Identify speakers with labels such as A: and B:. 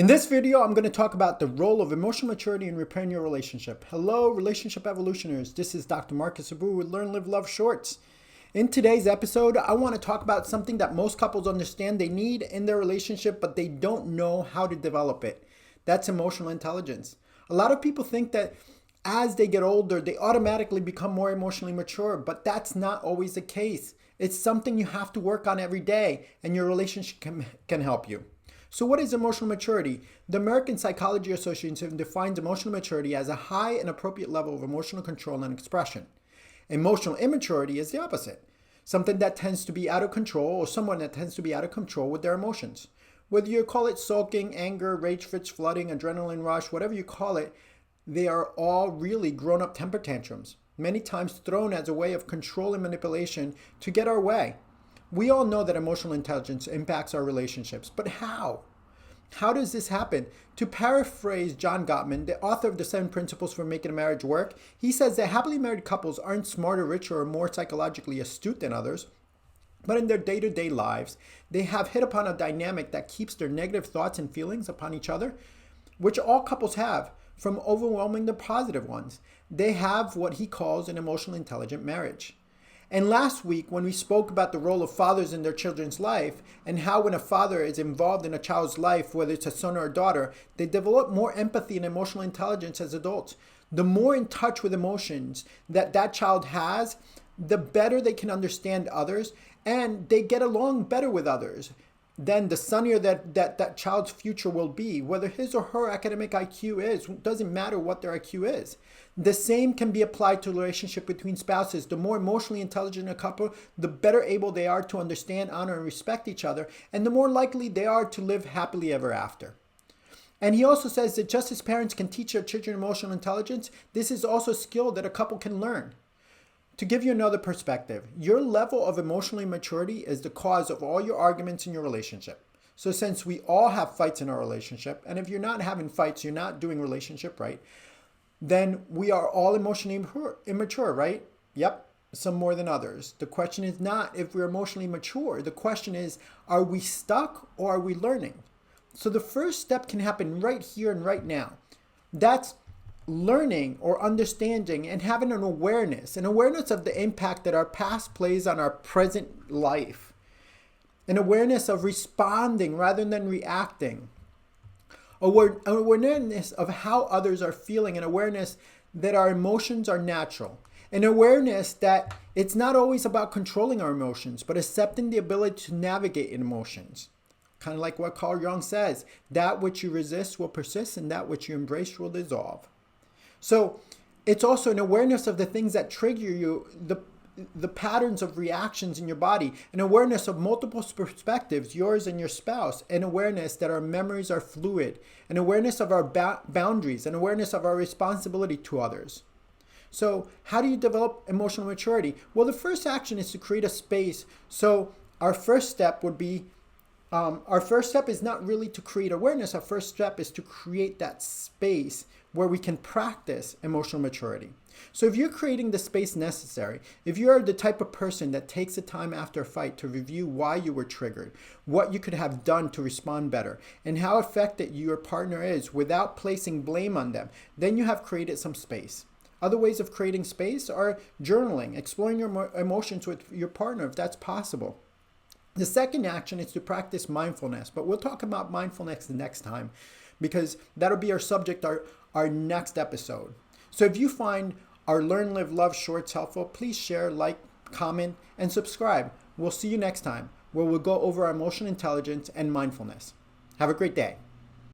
A: In this video, I'm going to talk about the role of emotional maturity in repairing your relationship. Hello, relationship evolutioners. This is Dr. Marcus with Learn, Live, Love Shorts. In today's episode, I want to talk about something that most couples understand they need in their relationship, but they don't know how to develop it. That's emotional intelligence. A lot of people think that as they get older, they automatically become more emotionally mature, but that's not always the case. It's something you have to work on every day, and your relationship can help you. So what is emotional maturity? The American Psychology Association defines emotional maturity as a high and appropriate level of emotional control and expression. Emotional immaturity is the opposite, something that tends to be out of control or someone that tends to be out of control with their emotions. Whether you call it sulking, anger, rage fits, flooding, adrenaline rush, whatever you call it, they are all really grown-up temper tantrums, many times thrown as a way of control and manipulation to get our way. We all know that emotional intelligence impacts our relationships, but how? How does this happen? To paraphrase John Gottman, the author of The 7 Principles for Making a Marriage Work, he says that happily married couples aren't smarter, richer, or more psychologically astute than others, but in their day-to-day lives, they have hit upon a dynamic that keeps their negative thoughts and feelings upon each other, which all couples have, from overwhelming the positive ones. They have what he calls an emotionally intelligent marriage. And last week, when we spoke about the role of fathers in their children's life and how when a father is involved in a child's life, whether it's a son or a daughter, they develop more empathy and emotional intelligence as adults. The more in touch with emotions that child has, the better they can understand others and they get along better with others. Then the sunnier that child's future will be. Whether his or her academic IQ is, doesn't matter what their IQ is. The same can be applied to the relationship between spouses. The more emotionally intelligent a couple, the better able they are to understand, honor, and respect each other, and the more likely they are to live happily ever after. And he also says that just as parents can teach their children emotional intelligence, this is also a skill that a couple can learn. To give you another perspective, your level of emotional maturity is the cause of all your arguments in your relationship. So since we all have fights in our relationship, and if you're not having fights, you're not doing relationship right, then we are all emotionally immature, right? Yep, some more than others. The question is not if we're emotionally mature. The question is, are we stuck or are we learning? So the first step can happen right here and right now. That's learning or understanding and having an awareness of the impact that our past plays on our present life, an awareness of responding rather than reacting, awareness of how others are feeling, an awareness that our emotions are natural, an awareness that it's not always about controlling our emotions, but accepting the ability to navigate emotions. Kind of like what Carl Jung says, that which you resist will persist and that which you embrace will dissolve. So it's also an awareness of the things that trigger you, the patterns of reactions in your body, an awareness of multiple perspectives, yours and your spouse, an awareness that our memories are fluid, an awareness of our boundaries, an awareness of our responsibility to others. So how do you develop emotional maturity? Well, the first action is to create a space. So our first step would be our first step is not really to create awareness. Our first step is to create that space where we can practice emotional maturity. So if you're creating the space necessary, if you're the type of person that takes the time after a fight to review why you were triggered, what you could have done to respond better, and how affected your partner is without placing blame on them, then you have created some space. Other ways of creating space are journaling, exploring your emotions with your partner if that's possible. The second action is to practice mindfulness, but we'll talk about mindfulness the next time because that'll be our subject, our next episode. So if you find our Learn, Live, Love shorts helpful, please share, like, comment, and subscribe. We'll see you next time where we'll go over our emotional intelligence and mindfulness. Have a great day.